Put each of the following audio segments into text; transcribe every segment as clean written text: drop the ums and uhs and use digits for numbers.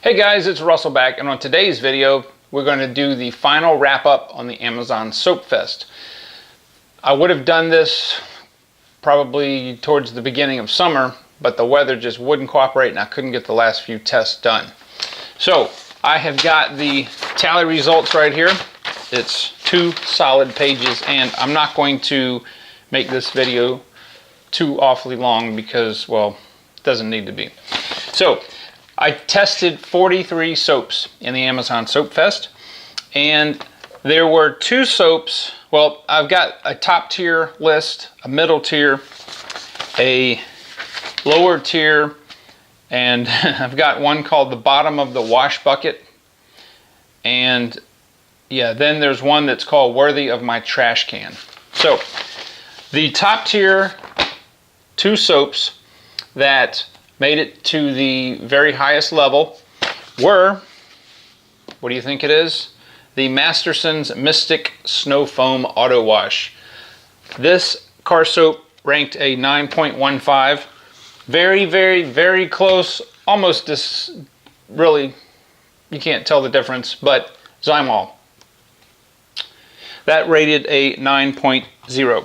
Hey guys, it's Russell back, and on today's video we're going to do the final wrap up on the Amazon Soap Fest. I would have done this probably towards the beginning of summer, but the weather just wouldn't cooperate and I couldn't get the last few tests done. So I have got the tally results right here. It's 2 solid pages, and I'm not going to make this video too awfully long because, well, it doesn't need to be. So I tested 43 soaps in the Amazon Soap Fest, and there were 2 soaps. Well, I've got a top tier list, a middle tier, a lower tier, and I've got one called the bottom of the wash bucket, and yeah, then there's one that's called worthy of my trash can. So the top tier 2 soaps that made it to the very highest level were, what do you think it is? The Masterson's Mystic Snow Foam Auto Wash. This car soap ranked a 9.15. Very, very, very close. Almost really, you can't tell the difference, but Zymol. That rated a 9.0.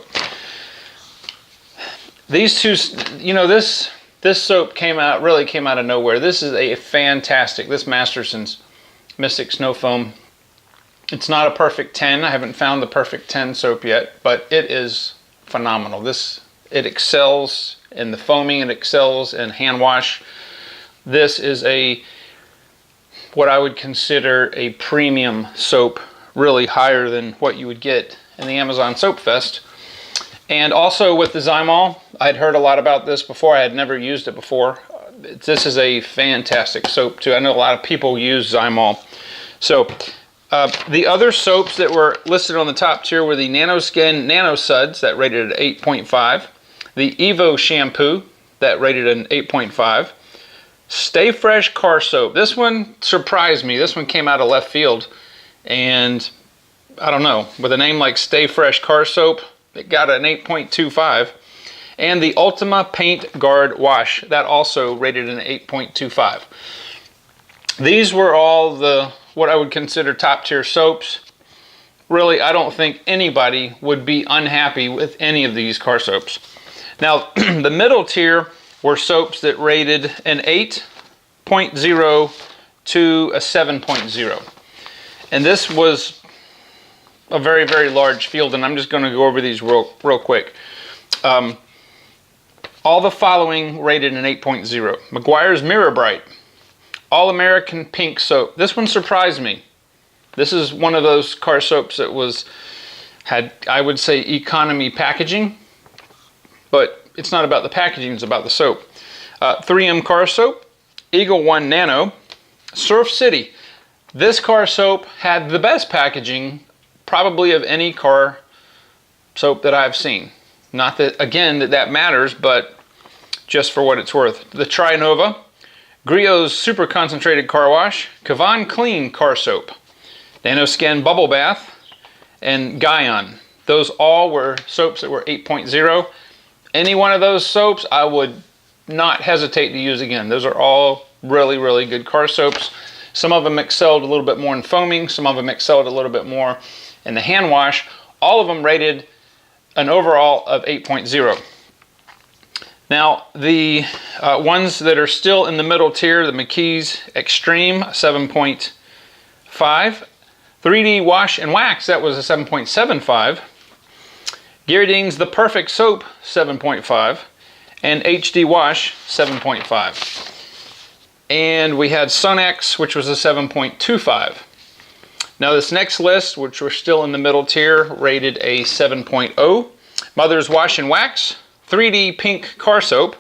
These 2, you know, this soap really came out of nowhere. This is a fantastic, this Masterson's Mystic Snow Foam. It's not a perfect 10. I haven't found the perfect 10 soap yet, but it is phenomenal. It excels in the foaming, it excels in hand wash. This is what I would consider a premium soap, really higher than what you would get in the Amazon Soap Fest. And also with the Zymol, I'd heard a lot about this before. I had never used it before. This is a fantastic soap too. I know a lot of people use Zymol. So the other soaps that were listed on the top tier were the Nanoskin Nano Suds, that rated at 8.5. The Evo Shampoo, that rated an 8.5. Stay Fresh Car Soap. This one surprised me. This one came out of left field. And I don't know, with a name like Stay Fresh Car Soap, it got an 8.25. And the Ultima Paint Guard Wash, that also rated an 8.25. These were all what I would consider top tier soaps. Really, I don't think anybody would be unhappy with any of these car soaps. Now, the middle tier were soaps that rated an 8.0 to a 7.0. And this was a very, very large field, and I'm just going to go over these real quick. All the following rated an 8.0. Meguiar's Mirror Bright, All American Pink Soap. This one surprised me. This is one of those car soaps that had, I would say, economy packaging, but it's not about the packaging, it's about the soap. 3M Car Soap, Eagle One Nano, Surf City. This car soap had the best packaging probably of any car soap that I've seen. Not that, again, that matters, but just for what it's worth. The Trinova, Griot's Super Concentrated Car Wash, Kavan Clean Car Soap, Nanoskin Bubble Bath, and Guyon. Those all were soaps that were 8.0. Any one of those soaps I would not hesitate to use again. Those are all really, really good car soaps. Some of them excelled a little bit more in foaming, some of them excelled a little bit more in the hand wash. All of them rated an overall of 8.0. Now, the ones that are still in the middle tier, the McKee's Extreme, 7.5. 3D Wash and Wax, that was a 7.75. Gyarding's The Perfect Soap, 7.5. And HD Wash, 7.5. And we had Sonex, which was a 7.25. Now this next list, which we're still in the middle tier, rated a 7.0. Mother's Wash and Wax, 3D Pink Car Soap,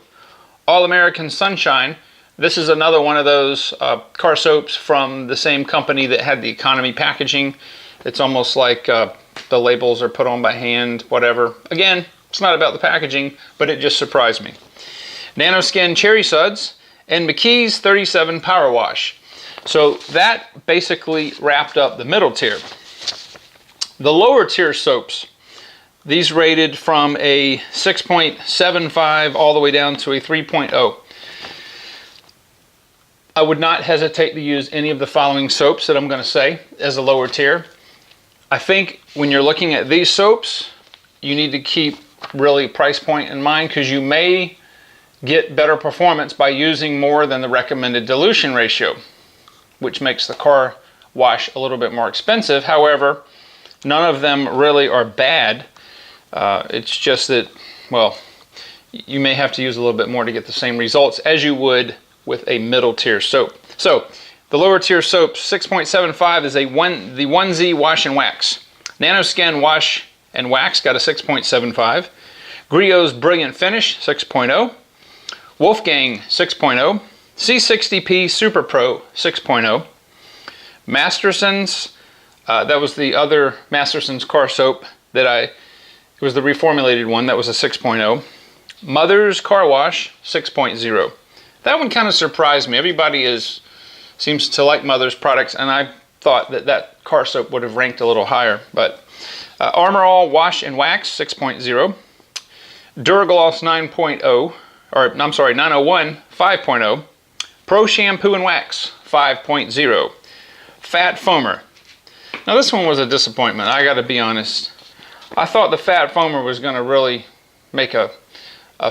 All American Sunshine. This is another one of those car soaps from the same company that had the economy packaging. It's almost like the labels are put on by hand, whatever. Again, it's not about the packaging, but it just surprised me. Nanoskin Cherry Suds, and McKee's 37 Power Wash. So that basically wrapped up the middle tier. The lower tier soaps, these rated from a 6.75 all the way down to a 3.0. I would not hesitate to use any of the following soaps that I'm going to say as a lower tier. I think when you're looking at these soaps, you need to keep really price point in mind, because you may get better performance by using more than the recommended dilution ratio, which makes the car wash a little bit more expensive. However, none of them really are bad. It's just that, well, you may have to use a little bit more to get the same results as you would with a middle tier soap. So the lower tier soap 6.75 is the 1Z wash and wax. Nanoskin wash and wax got a 6.75. Griot's Brilliant Finish 6.0. Wolfgang 6.0. C60P Super Pro 6.0. Masterson's, that was the other Masterson's car soap that it was the reformulated one, that was a 6.0. Mother's Car Wash 6.0. That one kind of surprised me. Everybody seems to like Mother's products, and I thought that car soap would have ranked a little higher. But Armor All Wash and Wax 6.0. Duragloss 9.0, or I'm sorry, 901 5.0. Pro Shampoo and Wax 5.0. Fat Foamer. Now this one was a disappointment, I gotta be honest. I thought the Fat Foamer was gonna really make a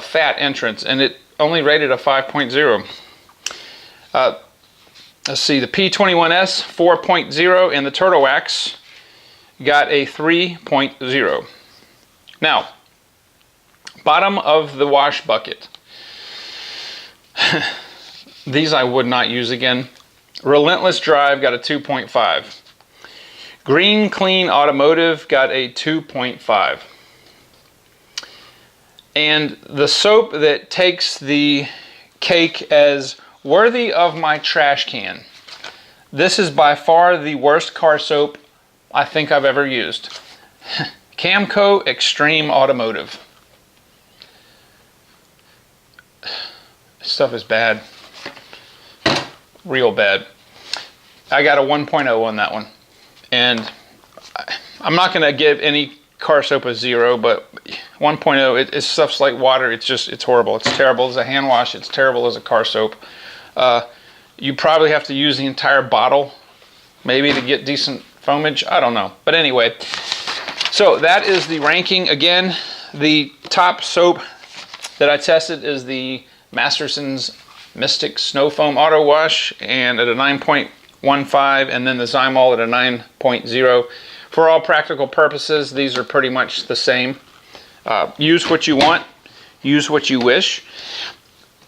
fat entrance, and it only rated a 5.0. Let's see, the P21S 4.0 and the Turtle Wax got a 3.0. Now, bottom of the wash bucket. These I would not use again. Relentless Drive got a 2.5. Green Clean Automotive got a 2.5. And the soap that takes the cake as worthy of my trash can. This is by far the worst car soap I think I've ever used. Camco Extreme Automotive. This stuff is bad. Real bad. I got a 1.0 on that one. And I'm not going to give any car soap a 0, but 1.0, it stuff's like water. It's horrible. It's terrible as a hand wash. It's terrible as a car soap. You probably have to use the entire bottle maybe to get decent foamage. I don't know. But anyway, so that is the ranking. Again, the top soap that I tested is the Masterson's Mystic Snow Foam Auto Wash, and at a 9.15, and then the Zymol at a 9.0. For all practical purposes, these are pretty much the same. Use what you want, use what you wish.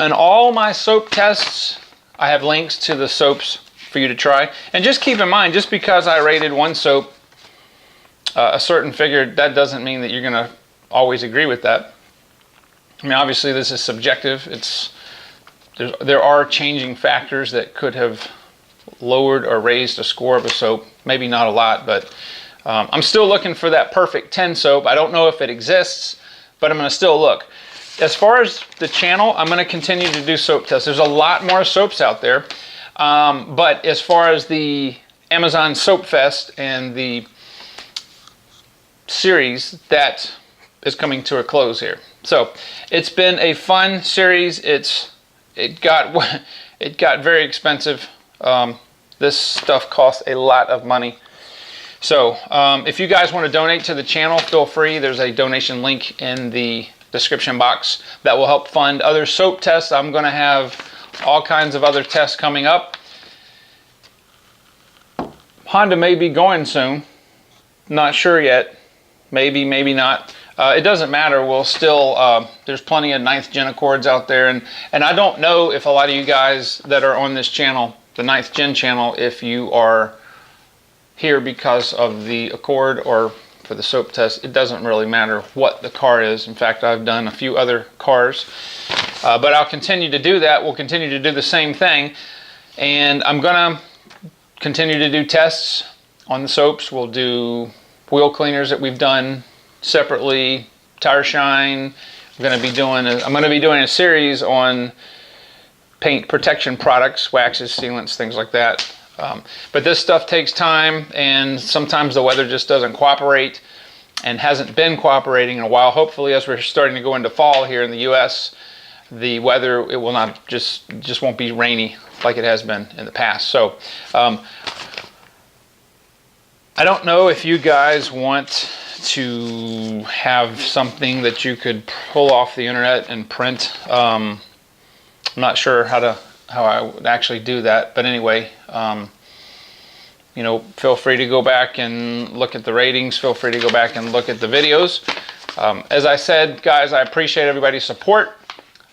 In all my soap tests, I have links to the soaps for you to try. And just keep in mind, just because I rated one soap a certain figure, that doesn't mean that you're going to always agree with that. I mean, obviously this is subjective. There are changing factors that could have lowered or raised a score of a soap. Maybe not a lot, but I'm still looking for that perfect 10 soap. I don't know if it exists, but I'm going to still look. As far as the channel, I'm going to continue to do soap tests. There's a lot more soaps out there, but as far as the Amazon Soap Fest and the series, that is coming to a close here. So it's been a fun series. It got very expensive. This stuff costs a lot of money. So if you guys want to donate to the channel, feel free. There's a donation link in the description box that will help fund other soap tests. I'm going to have all kinds of other tests coming up. Honda may be going soon. Not sure yet. Maybe, maybe not. It doesn't matter. We'll still, there's plenty of 9th Gen Accords out there. And I don't know if a lot of you guys that are on this channel, the 9th Gen channel, if you are here because of the Accord or for the soap test. It doesn't really matter what the car is. In fact, I've done a few other cars. But I'll continue to do that. We'll continue to do the same thing. And I'm going to continue to do tests on the soaps. We'll do wheel cleaners that we've done separately, tire shine. I'm going to be doing a series on paint protection products, waxes, sealants, things like that. But this stuff takes time, and sometimes the weather just doesn't cooperate and hasn't been cooperating in a while. Hopefully, as we're starting to go into fall here in the US, the weather, it will not just won't be rainy like it has been in the past. So I don't know if you guys want to have something that you could pull off the internet and print. I'm not sure how I would actually do that, but anyway, you know, feel free to go back and look at the ratings. Feel free to go back and look at the videos. As I said, guys, I appreciate everybody's support.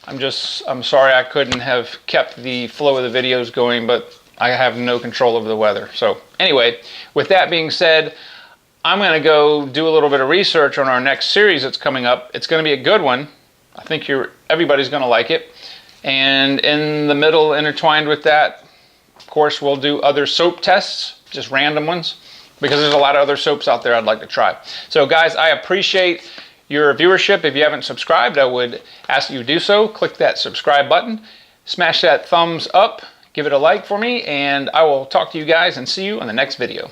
I'm sorry I couldn't have kept the flow of the videos going, but I have no control over the weather. So anyway, with that being said, I'm going to go do a little bit of research on our next series that's coming up. It's going to be a good one. I think everybody's going to like it. And in the middle, intertwined with that, of course, we'll do other soap tests, just random ones, because there's a lot of other soaps out there I'd like to try. So guys, I appreciate your viewership. If you haven't subscribed, I would ask that you do so. Click that subscribe button, smash that thumbs up, give it a like for me, and I will talk to you guys and see you in the next video.